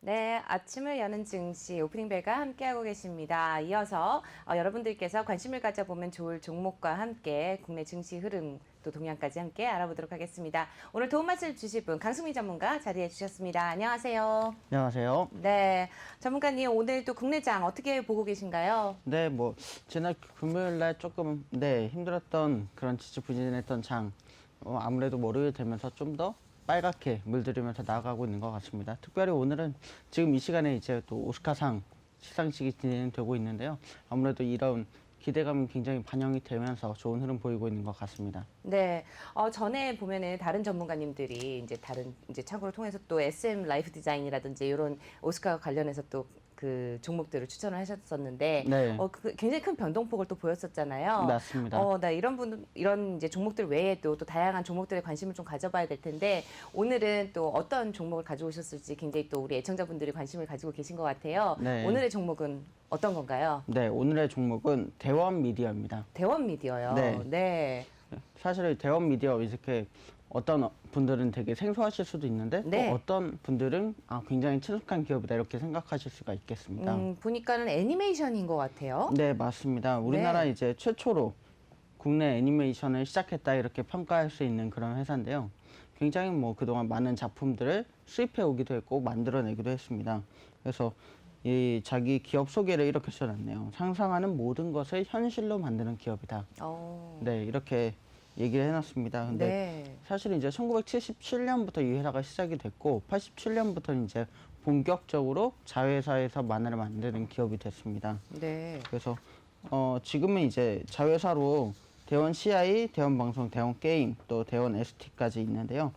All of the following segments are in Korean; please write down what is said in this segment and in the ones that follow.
네, 아침을 여는 증시 오프닝벨과 함께하고 계십니다. 이어서 여러분들께서 관심을 가져보면 좋을 종목과 함께 국내 증시 흐름 또 동향까지 함께 알아보도록 하겠습니다. 오늘 도움 말씀 주실 분 강승미 전문가 자리해 주셨습니다. 안녕하세요. 안녕하세요. 네, 전문가님 오늘 또 국내장 어떻게 보고 계신가요? 네, 지난 금요일 날 조금, 힘들었던 그런 지지부진했던 장, 아무래도 월요일 되면서 좀 더 빨갛게 물들이면서 나아가고 있는 것 같습니다. 특별히 오늘은 지금 이 시간에 이제 또 오스카상 시상식이 진행되고 있는데요. 아무래도 이런 기대감이 굉장히 반영이 되면서 좋은 흐름 보이고 있는 것 같습니다. 네, 전에 보면은 다른 전문가님들이 이제 다른 이제 창구를 통해서 또 SM 라이프 디자인이라든지 이런 오스카 관련해서 또 그 종목들을 추천을 하셨었는데, 네. 굉장히 큰 변동폭을 또 보였었잖아요. 맞습니다. 나 이런 이제 종목들 외에도 또 다양한 종목들에 관심을 좀 가져봐야 될 텐데, 오늘은 또 어떤 종목을 가져오셨을지 굉장히 또 우리 애청자분들이 관심을 가지고 계신 것 같아요. 네. 오늘의 종목은 어떤 건가요? 네, 오늘의 종목은 대원 미디어입니다. 대원 미디어요. 네. 네. 사실 대원 미디어 이렇게 어떤 분들은 되게 생소하실 수도 있는데 네. 또 어떤 분들은 굉장히 친숙한 기업이다 이렇게 생각하실 수가 있겠습니다. 보니까는 애니메이션인 것 같아요. 네, 맞습니다. 우리나라 네. 이제 최초로 국내 애니메이션을 시작했다 이렇게 평가할 수 있는 그런 회사인데요. 굉장히 그동안 많은 작품들을 수입해 오기도 했고 만들어내기도 했습니다. 그래서 이 자기 기업 소개를 이렇게 써놨네요. 상상하는 모든 것을 현실로 만드는 기업이다. 네, 이렇게 얘기를 해놨습니다. 근데 네. 사실 이제 1977년부터 이 회사가 시작이 됐고 87년부터 이제 본격적으로 자회사에서 만화를 만드는 기업이 됐습니다. 네. 그래서 지금은 이제 자회사로 대원 CI, 대원 방송, 대원 게임, 또 대원 ST까지 있는데요.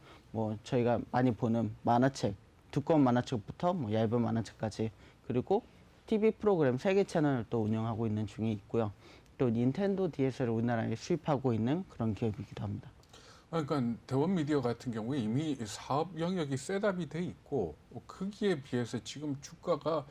저희가 많이 보는 만화책, 두꺼운 만화책부터 얇은 만화책까지, 그리고 TV 프로그램 3개 채널을 또 운영하고 있는 중에 있고요. 또 닌텐도 DS를 우리나라에 수입하고 있는 그런 기업이기도 합니다. 그러니까 대원 미디어 같은 경우에 이미 사업 영역이 셋업이 돼 있고 크기에 비해서 지금 주가가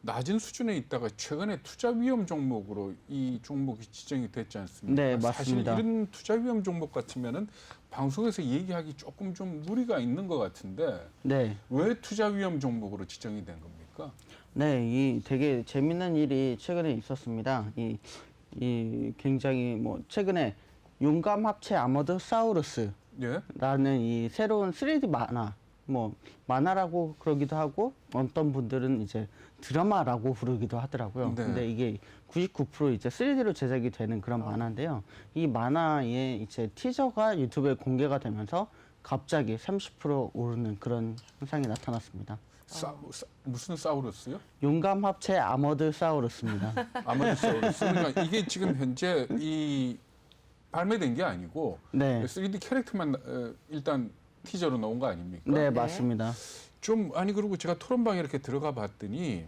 낮은 수준에 있다가 최근에 투자 위험 종목으로 이 종목이 지정이 됐지 않습니까? 네, 사실 맞습니다. 이런 투자 위험 종목 같으면은 방송에서 얘기하기 조금 좀 무리가 있는 것 같은데 네. 왜 투자 위험 종목으로 지정이 된 겁니까? 네, 이 되게 재밌는 일이 최근에 있었습니다. 이 굉장히 최근에 용감 합체 아머드 사우루스라는 예? 이 새로운 3D 만화, 만화라고 그러기도 하고 어떤 분들은 이제 드라마라고 부르기도 하더라고요. 네. 근데 이게 99% 이제 3D로 제작이 되는 그런 만화인데요. 이 만화의 이제 티저가 유튜브에 공개가 되면서 갑자기 30% 오르는 그런 현상이 나타났습니다. 무슨 사우루스요? 용감 합체 아머드 사우루스입니다. 아마도 사우루스. 그러니까 이게 지금 현재 이 발매된 게 아니고 네. 3D 캐릭터만 일단 티저로 나온 거 아닙니까? 네, 맞습니다. 그리고 제가 토론방에 이렇게 들어가 봤더니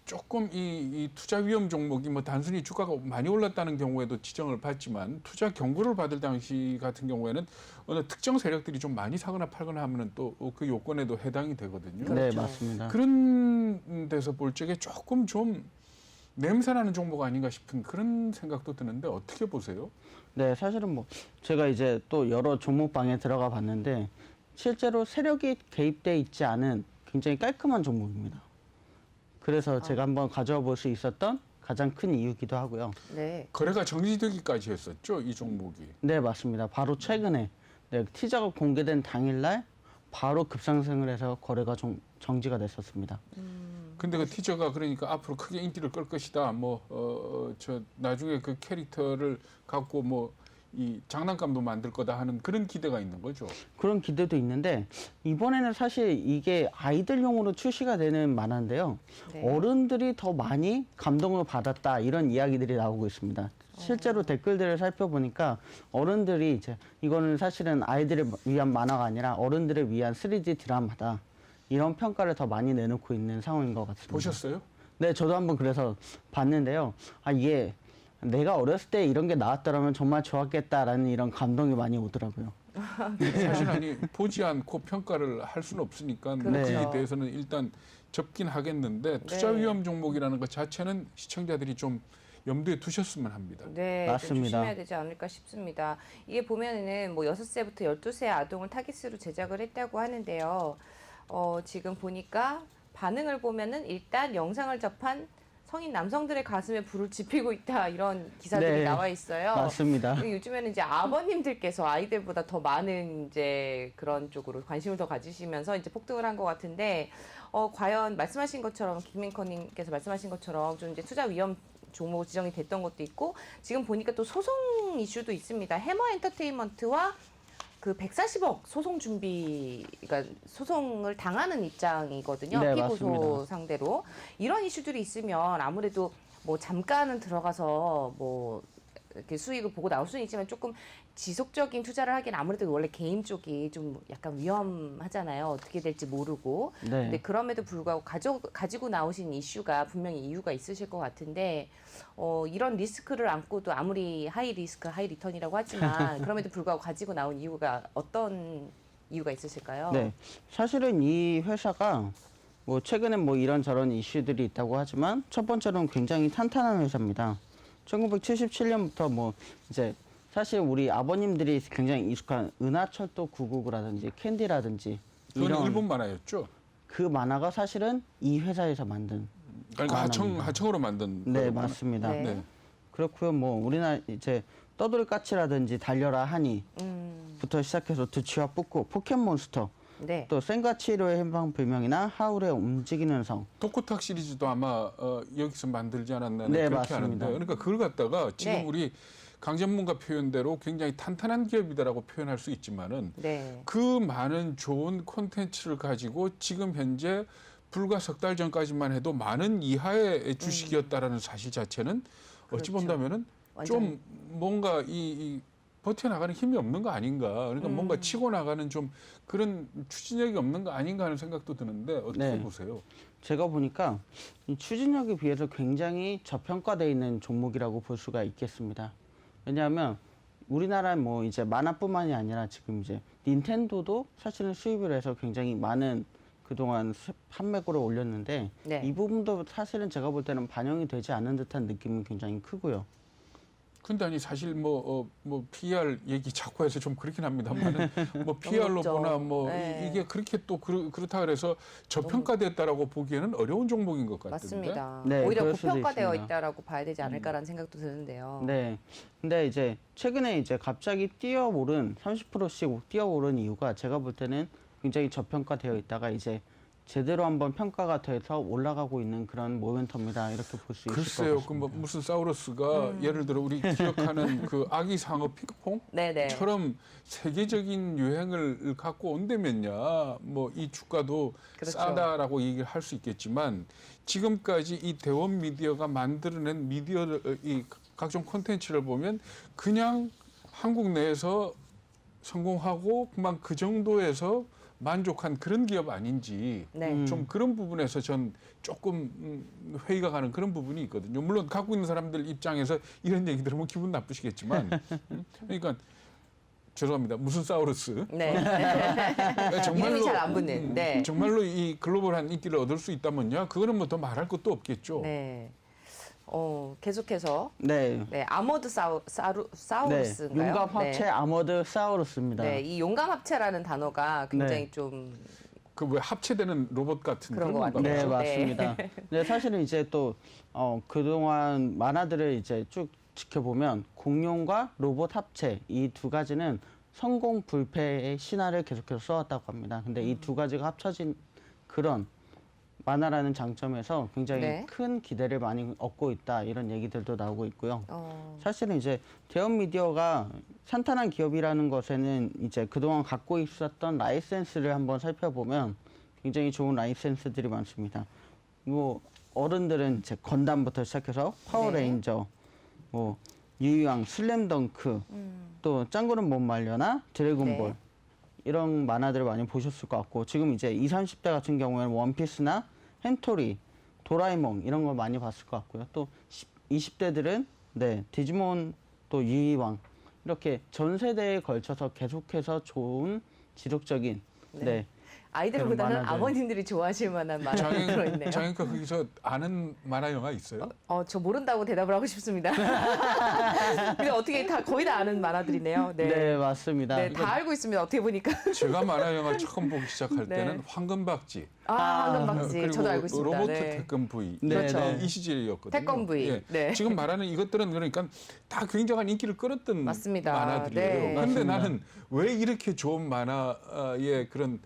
조금 이 투자 위험 종목이 단순히 주가가 많이 올랐다는 경우에도 지정을 받지만 투자 경고를 받을 당시 같은 경우에는 어느 특정 세력들이 좀 많이 사거나 팔거나 하면은 또 그 요건에도 해당이 되거든요. 네, 그렇죠. 맞습니다. 그런 데서 볼 적에 조금 좀 냄새나는 종목 아닌가 싶은 그런 생각도 드는데 어떻게 보세요? 네, 사실은 제가 이제 또 여러 종목방에 들어가 봤는데 실제로 세력이 개입돼 있지 않은 굉장히 깔끔한 종목입니다. 그래서 제가 한번 가져와 볼 수 있었던 가장 큰 이유기도 하고요. 네. 거래가 정지되기까지 했었죠, 이 종목이. 네, 맞습니다. 바로 최근에 티저가 공개된 당일날 바로 급상승을 해서 거래가 정지가 됐었습니다. 근데 그 티저가 그러니까 앞으로 크게 인기를 끌 것이다. 나중에 그 캐릭터를 갖고 이 장난감도 만들 거다 하는 그런 기대가 있는 거죠. 그런 기대도 있는데 이번에는 사실 이게 아이들용으로 출시가 되는 만화인데요. 네. 어른들이 더 많이 감동을 받았다 이런 이야기들이 나오고 있습니다. 실제로 댓글들을 살펴보니까 어른들이 이제 이거는 사실은 아이들을 위한 만화가 아니라 어른들을 위한 3D 드라마다 이런 평가를 더 많이 내놓고 있는 상황인 것 같습니다. 보셨어요? 네, 저도 한번 그래서 봤는데요. 이게 내가 어렸을 때 이런 게 나왔더라면 정말 좋았겠다라는 이런 감동이 많이 오더라고요. 사실 보지 않고 평가를 할 수는 없으니까 그렇죠. 거기에 대해서는 일단 접긴 하겠는데 투자 네. 위험 종목이라는 것 자체는 시청자들이 좀 염두에 두셨으면 합니다. 네, 좀 맞습니다. 조심해야 되지 않을까 싶습니다. 이게 보면은 6세부터 12세 아동을 타깃으로 제작을 했다고 하는데요. 지금 보니까 반응을 보면은 일단 영상을 접한 성인 남성들의 가슴에 불을 지피고 있다 이런 기사들이 네, 나와 있어요. 맞습니다. 요즘에는 이제 아버님들께서 아이들보다 더 많은 이제 그런 쪽으로 관심을 더 가지시면서 이제 폭등을 한 것 같은데 과연 말씀하신 것처럼 김민커님께서 말씀하신 것처럼 좀 이제 투자 위험 종목 지정이 됐던 것도 있고 지금 보니까 또 소송 이슈도 있습니다. 해머 엔터테인먼트와 그 140억 소송 준비, 그러니까 소송을 당하는 입장이거든요. 네, 피고소 맞습니다. 상대로. 이런 이슈들이 있으면 아무래도 뭐 잠깐은 들어가서 뭐 이렇게 수익을 보고 나올 수는 있지만 조금 지속적인 투자를 하기는 아무래도 원래 개인 쪽이 좀 약간 위험하잖아요. 어떻게 될지 모르고. 네. 근데 그럼에도 불구하고 가지고 나오신 이슈가 분명히 이유가 있으실 것 같은데 이런 리스크를 안고도 아무리 하이 리스크 하이 리턴이라고 하지만 그럼에도 불구하고 가지고 나온 이유가 어떤 이유가 있으실까요? 네, 사실은 이 회사가 뭐 최근에 뭐 이런저런 이슈들이 있다고 하지만 첫 번째로는 굉장히 탄탄한 회사입니다. 1977년부터 뭐 이제 사실 우리 아버님들이 굉장히 익숙한 은하철도 999라든지 캔디라든지 그건 이런 일본 만화였죠. 그 만화가 사실은 이 회사에서 만든 그러니까 만화입니다. 하청으로 만든. 네, 그 만화. 맞습니다. 네. 네. 그렇고요. 뭐 우리나라 이제 떠돌이까치라든지 달려라 하니부터 시작해서 두치와 뿌꾸, 포켓몬스터, 네. 또 센과 치히로의 행방불명이나 하울의 움직이는 성. 토쿠탁 시리즈도 아마 여기서 만들지 않았나 네, 그렇게 맞습니다. 하는데 그러니까 그걸 갖다가 지금 네. 우리 강전문가 표현대로 굉장히 탄탄한 기업이다라고 표현할 수 있지만은 네. 그 많은 좋은 콘텐츠를 가지고 지금 현재 불과 석 달 전까지만 해도 많은 이하의 주식이었다라는 사실 자체는 어찌 그렇죠. 본다면은 좀 뭔가 이 버텨나가는 힘이 없는 거 아닌가. 그러니까 뭔가 치고 나가는 좀 그런 추진력이 없는 거 아닌가 하는 생각도 드는데 어떻게 네. 보세요? 제가 보니까 이 추진력에 비해서 굉장히 저평가되어 있는 종목이라고 볼 수가 있겠습니다. 왜냐하면 우리나라 뭐 이제 만화뿐만이 아니라 지금 이제 닌텐도도 사실은 수입을 해서 굉장히 많은 그동안 판매고를 올렸는데 네. 이 부분도 사실은 제가 볼 때는 반영이 되지 않은 듯한 느낌은 굉장히 크고요. 근데 아니 사실 뭐 PR 얘기 자꾸 해서 좀 그렇긴 합니다만은 뭐 PR로 높죠. 보나 뭐 네. 이게 그렇게 또 그렇다 그래서 저평가됐다라고 보기에는 어려운 종목인 것 같은데. 맞습니다. 네, 오히려 그럴 수도 고평가되어 있습니다. 있다라고 봐야 되지 않을까라는 생각도 드는데요. 네. 근데 이제 최근에 이제 갑자기 뛰어오른 30%씩 뛰어오른 이유가 제가 볼 때는 굉장히 저평가되어 있다가 이제 제대로 한번 평가가 돼서 올라가고 있는 그런 모멘텀이다 이렇게 볼 수 있을 것 글쎄요, 같습니다. 그 뭐 무슨 사우루스가 예를 들어 우리 기억하는 그 아기 상어 네네. 핑크퐁처럼 세계적인 유행을 갖고 온다면야 뭐 이 주가도 그렇죠. 싸다라고 얘기를 할 수 있겠지만 지금까지 이 대원 미디어가 만들어낸 미디어를 이 각종 콘텐츠를 보면 그냥 한국 내에서 성공하고 그만 그 정도에서 만족한 그런 기업 아닌지 네. 좀 그런 부분에서 전 조금 회의가 가는 그런 부분이 있거든요. 물론 갖고 있는 사람들 입장에서 이런 얘기 들으면 기분 나쁘시겠지만 그러니까 죄송합니다. 무슨 사우루스? 네. 정말로 이름이 잘 안 붙는. 네. 정말로 이 글로벌한 인기를 얻을 수 있다면요. 그거는 뭐 더 말할 것도 없겠죠. 네. 계속해서 네. 네, 아머드 네. 사우루스인가요? 용감 합체 아머드 사우루스입니다. 네, 이 용감 합체라는 단어가 굉장히 네. 좀 그 왜 합체되는 로봇 같은 그런 그런 것 건가 네, 봐요. 맞습니다. 네, 사실은 이제 또 그동안 만화들을 이제 쭉 지켜보면 공룡과 로봇 합체 이 두 가지는 성공 불패의 신화를 계속해서 써왔다고 합니다. 근데 이 두 가지가 합쳐진 그런 만화라는 장점에서 굉장히 네. 큰 기대를 많이 얻고 있다 이런 얘기들도 나오고 있고요. 어, 사실은 이제 대형 미디어가 탄탄한 기업이라는 것에는 이제 그동안 갖고 있었던 라이센스를 한번 살펴보면 굉장히 좋은 라이센스들이 많습니다. 뭐 어른들은 이제 건담부터 시작해서 파워레인저, 뭐 유이왕, 슬램덩크, 또 짱구는 못 말려나 드래곤볼 네. 이런 만화들을 많이 보셨을 것 같고 지금 이제 20, 30대 같은 경우에는 원피스나 햄토리, 도라에몽 이런 걸 많이 봤을 것 같고요. 또 20대들은 네, 디지몬 또 유이왕 이렇게 전 세대에 걸쳐서 계속해서 좋은 지속적인 네. 아이들보다는 만화들. 아버님들이 좋아하실 만한 만화가 들어있네요. 장인가 거기서 아는 만화 영화 있어요? 저 모른다고 대답을 하고 싶습니다. 근데 어떻게 거의 다 아는 만화들이네요. 네, 네, 맞습니다. 네, 다 알고 있습니다. 어떻게 보니까. 제가 만화 영화 처음 보기 시작할 네. 때는 황금박쥐, 황금박쥐. 그리고 저도 알고 있습니다. 로버트 네. 태권 V, 네, 그렇죠. 네. 이 시절이었거든요. 태권 V. 예. 네. 지금 말하는 이것들은 그러니까 다 굉장한 인기를 끌었던 맞습니다. 만화들이에요. 네. 그런데 맞습니다. 나는 왜 이렇게 좋은 만화의 그런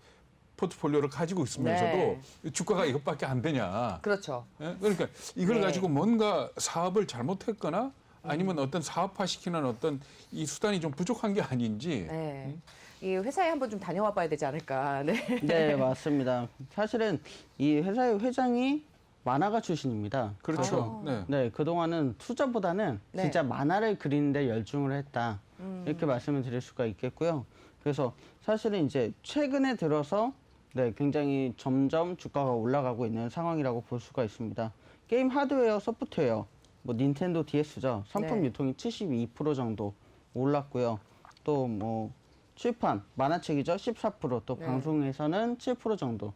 포트폴리오를 가지고 있으면서도 네. 주가가 이것밖에 안 되냐. 그렇죠. 예? 그러니까 이걸 네. 가지고 뭔가 사업을 잘못했거나 아니면 어떤 사업화시키는 어떤 이 수단이 좀 부족한 게 아닌지. 네. 이 회사에 한번 좀 다녀와 봐야 되지 않을까. 네. 네, 맞습니다. 사실은 이 회사의 회장이 만화가 출신입니다. 그렇죠. 네. 네, 그동안은 투자보다는 네. 진짜 만화를 그리는데 열중을 했다. 이렇게 말씀을 드릴 수가 있겠고요. 그래서 사실은 이제 최근에 들어서 네, 굉장히 점점 주가가 올라가고 있는 상황이라고 볼 수가 있습니다. 게임 하드웨어, 소프트웨어, 뭐 닌텐도 DS죠. 상품 네. 유통이 72% 정도 올랐고요. 또 뭐 출판, 만화책이죠. 14%, 또 네. 방송에서는 7% 정도.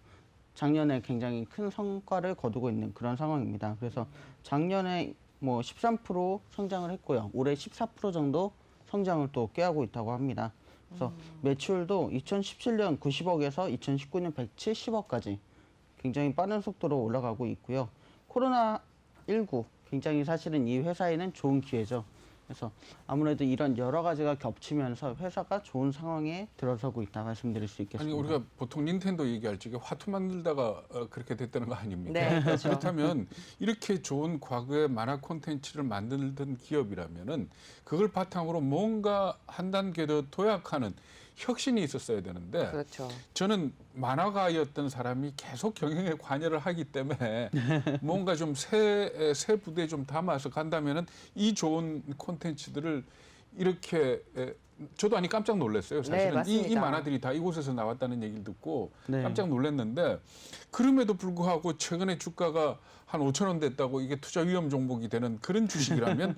작년에 굉장히 큰 성과를 거두고 있는 그런 상황입니다. 그래서 작년에 뭐 13% 성장을 했고요. 올해 14% 정도 성장을 또 꾀하고 있다고 합니다. 그래서 매출도 2017년 90억에서 2019년 170억까지 굉장히 빠른 속도로 올라가고 있고요. 코로나19 굉장히 사실은 이 회사에는 좋은 기회죠. 그래서 아무래도 이런 여러 가지가 겹치면서 회사가 좋은 상황에 들어서고 있다 말씀드릴 수 있겠습니다. 아니 우리가 보통 닌텐도 얘기할 적에 화투 만들다가 그렇게 됐다는 거 아닙니까? 네, 그렇죠. 그렇다면 이렇게 좋은 과거의 만화 콘텐츠를 만들던 기업이라면은 그걸 바탕으로 뭔가 한 단계 더 도약하는 혁신이 있었어야 되는데 그렇죠. 저는 만화가였던 사람이 계속 경영에 관여를 하기 때문에 뭔가 좀 새 부대에 좀 담아서 간다면은 이 좋은 콘텐츠들을 이렇게 저도 아니 깜짝 놀랐어요. 네, 사실은 이 맞습니다. 만화들이 다 이곳에서 나왔다는 얘기를 듣고 네. 깜짝 놀랐는데 그럼에도 불구하고 최근에 주가가 한 5천 원 됐다고 이게 투자 위험 종목이 되는 그런 주식이라면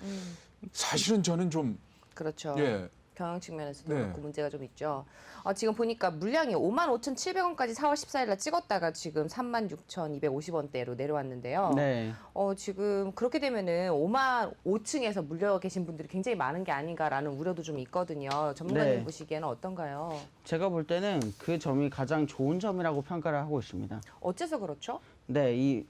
사실은 저는 좀 그렇죠. 예. 경영 측면에서도 네. 그렇고 문제가 좀 있죠. 지금 보니까 물량이 55,700원까지 4월 14일 날 찍었다가 지금 36,250원대로 내려왔는데요. 네. 지금 그렇게 되면은 55,000층에서 물려 계신 분들이 굉장히 많은 게 아닌가라는 우려도 좀 있거든요. 전문가님 네. 보시기에는 어떤가요? 제가 볼 때는 그 점이 가장 좋은 점이라고 평가를 하고 있습니다. 어째서 그렇죠? 네, 이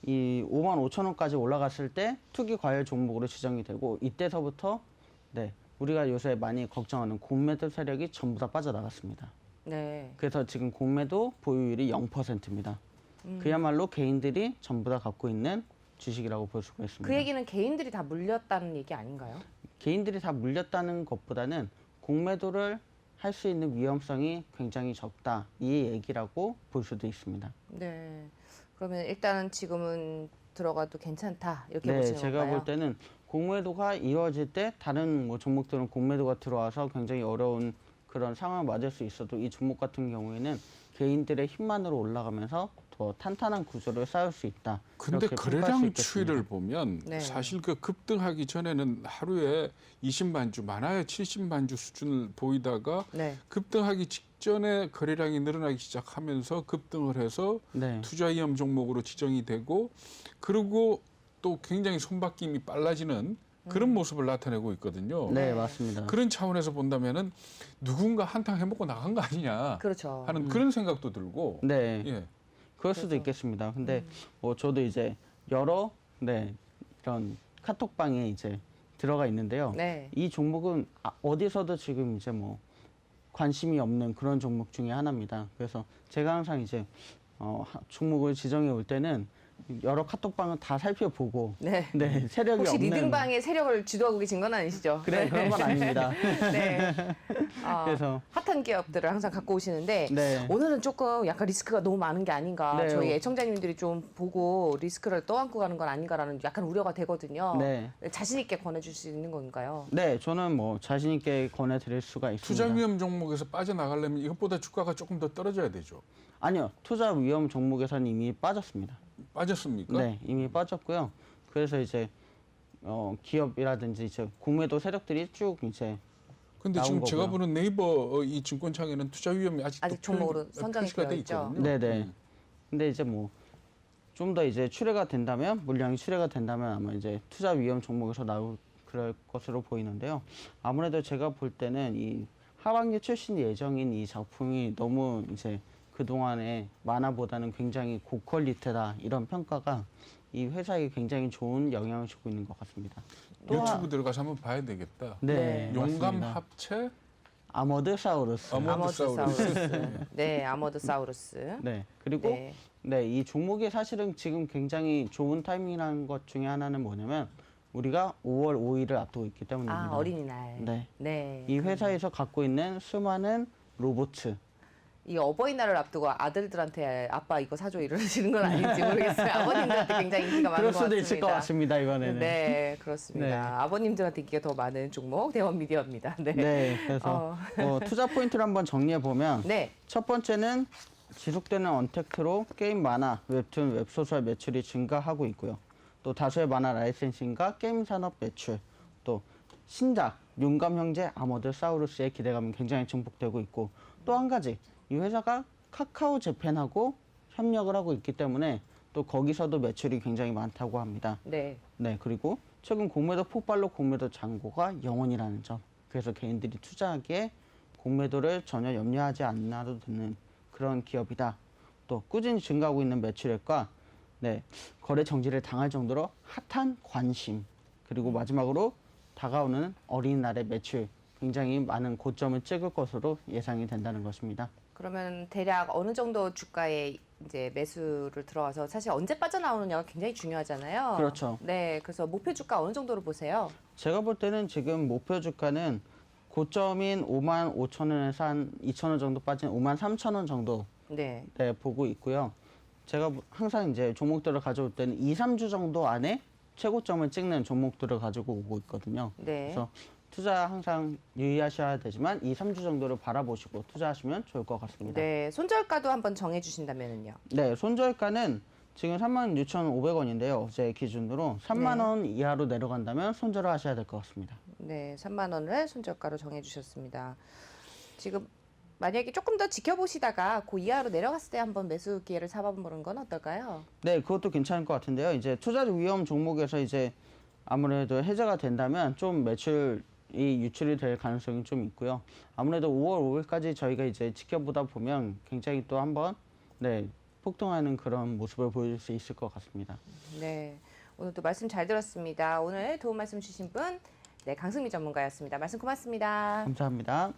55,000원까지 올라갔을 때 투기 과열 종목으로 지정이 되고 이때서부터 네, 우리가 요새 많이 걱정하는 공매도 세력이 전부 다 빠져나갔습니다. 네. 그래서 지금 공매도 보유율이 0%입니다. 그야말로 개인들이 전부 다 갖고 있는 주식이라고 볼 수가 있습니다. 그 얘기는 개인들이 다 물렸다는 얘기 아닌가요? 개인들이 다 물렸다는 것보다는 공매도를 할 수 있는 위험성이 굉장히 적다. 이 얘기라고 볼 수도 있습니다. 네. 그러면 일단은 지금은 들어가도 괜찮다 이렇게 네, 보시는 제가 건가요? 볼 때는 공매도가 이루어질 때 다른 뭐 종목들은 공매도가 들어와서 굉장히 어려운 그런 상황을 맞을 수 있어도 이 종목 같은 경우에는 개인들의 힘만으로 올라가면서 더 탄탄한 구조를 쌓을 수 있다. 근데 이렇게 평가할 수 거래량 있겠습니다. 추이를 보면 네. 사실 그 급등하기 전에는 하루에 20만 주, 많아야 70만 주 수준을 보이다가 네. 급등하기 직전에 거래량이 늘어나기 시작하면서 급등을 해서 네. 투자 위험 종목으로 지정이 되고 그리고 또 굉장히 손바뀜이 빨라지는 그런 모습을 나타내고 있거든요. 네, 맞습니다. 그런 차원에서 본다면은 누군가 한탕 해먹고 나간 거 아니냐 그렇죠. 하는 그런 생각도 들고 네. 예. 그럴 수도 있겠습니다. 근데 뭐 저도 이제 여러 네, 이런 카톡방에 이제 들어가 있는데요. 네. 이 종목은 어디서도 지금 이제 뭐 관심이 없는 그런 종목 중에 하나입니다. 그래서 제가 항상 이제 종목을 지정해 올 때는 여러 카톡방을 다 살펴보고 네. 네, 세력이 혹시 없는 리딩방의 세력을 주도하고 계신 건 아니시죠? 그래 그런 건 아닙니다. 네. 그래서 핫한 기업들을 항상 갖고 오시는데 네. 오늘은 조금 약간 리스크가 너무 많은 게 아닌가. 네. 저희 애청자님들이 좀 보고 리스크를 떠안고 가는 건 아닌가라는 약간 우려가 되거든요. 네. 자신 있게 권해줄 수 있는 건가요? 네, 저는 뭐 자신 있게 권해드릴 수가 있습니다. 투자 위험 종목에서 빠져나가려면 이것보다 주가가 조금 더 떨어져야 되죠. 아니요, 투자 위험 종목에서는 이미 빠졌습니다. 빠졌습니까? 네, 이미 빠졌고요. 그래서 이제 기업이라든지 이제 공매도 세력들이 쭉 이제 근데 나온 지금 제가 거고요. 보는 네이버 이 증권창에는 투자 위험이 아직도 종목으로 선정이 표시가 되어 돼 있죠. 있거든요. 네네. 근데 이제 뭐 좀 더 이제 출회가 된다면 물량이 출회가 된다면 아마 이제 투자 위험 종목에서 나올 그럴 것으로 보이는데요. 아무래도 제가 볼 때는 이 하반기 출시 예정인 이 작품이 너무 이제 그동안의 만화보다는 굉장히 고퀄리티다 이런 평가가 이 회사에 굉장히 좋은 영향을 주고 있는 것 같습니다. 유튜브 들어가서 한번 봐야 되겠다. 네, 용감 맞습니다. 합체 아머드사우루스. 아모드사우루스. 네, 아모드사우루스. 네. 그리고 네. 네, 이 종목이 사실은 지금 굉장히 좋은 타이밍이라는 것 중에 하나는 뭐냐면 우리가 5월 5일을 앞두고 있기 때문입니다. 아, 어린이날. 네. 네. 이 회사에서 갖고 있는 수많은 로봇, 이 어버이날을 앞두고 아들들한테 아빠 이거 사줘 이러시는 건 아닌지 모르겠어요. 아버님들한테 굉장히 인기가 많은 그럴 것 수도 같습니다. 있을 것 같습니다 이번에는. 네, 그렇습니다. 네. 아버님들한테 인기가 더 많은 종목 대원 미디어입니다. 네. 네, 그래서 투자 포인트를 한번 정리해 보면 네. 첫 번째는 지속되는 언택트로 게임 만화, 웹툰, 웹소설 매출이 증가하고 있고요. 또 다수의 만화 라이센싱과 게임 산업 매출, 또 신작 용감 형제 아머드 사우루스의 기대감이 굉장히 증폭되고 있고 또 한 가지 이 회사가 카카오 재팬하고 협력을 하고 있기 때문에 또 거기서도 매출이 굉장히 많다고 합니다. 네. 네, 그리고 최근 공매도 폭발로 공매도 잔고가 0원이라는 점. 그래서 개인들이 투자하기에 공매도를 전혀 염려하지 않아도 되는 그런 기업이다. 또 꾸준히 증가하고 있는 매출액과 네, 거래 정지를 당할 정도로 핫한 관심. 그리고 마지막으로 다가오는 어린이날의 매출. 굉장히 많은 고점을 찍을 것으로 예상이 된다는 것입니다. 그러면 대략 어느 정도 주가에 이제 매수를 들어와서 사실 언제 빠져나오느냐가 굉장히 중요하잖아요. 그렇죠. 네, 그래서 목표 주가 어느 정도로 보세요? 제가 볼 때는 지금 목표 주가는 고점인 5만 5천 원에서 한 2천 원 정도 빠진 5만 3천 원 정도 네. 네, 보고 있고요. 제가 항상 이제 종목들을 가져올 때는 2, 3주 정도 안에 최고점을 찍는 종목들을 가지고 오고 있거든요. 네. 그래서 투자 항상 유의하셔야 되지만 2, 3주 정도를 바라보시고 투자하시면 좋을 것 같습니다. 네, 손절가도 한번 정해 주신다면은요. 네, 손절가는 지금 36,500원인데요. 어제 기준으로 3만 원 이하로 내려간다면 손절을 하셔야 될 것 같습니다. 네, 3만 원을 손절가로 정해 주셨습니다. 지금 만약에 조금 더 지켜보시다가 그 이하로 내려갔을 때 한번 매수 기회를 잡아보는 건 어떨까요? 네, 그것도 괜찮을 것 같은데요. 이제 투자 위험 종목에서 이제 아무래도 해제가 된다면 좀 매출이 유출이 될 가능성이 좀 있고요. 아무래도 5월 5일까지 저희가 이제 지켜보다 보면 굉장히 또 한번 네, 폭등하는 그런 모습을 보여줄 수 있을 것 같습니다. 네, 오늘 또 말씀 잘 들었습니다. 오늘 도움 말씀 주신 분, 네, 강승미 전문가였습니다. 말씀 고맙습니다. 감사합니다.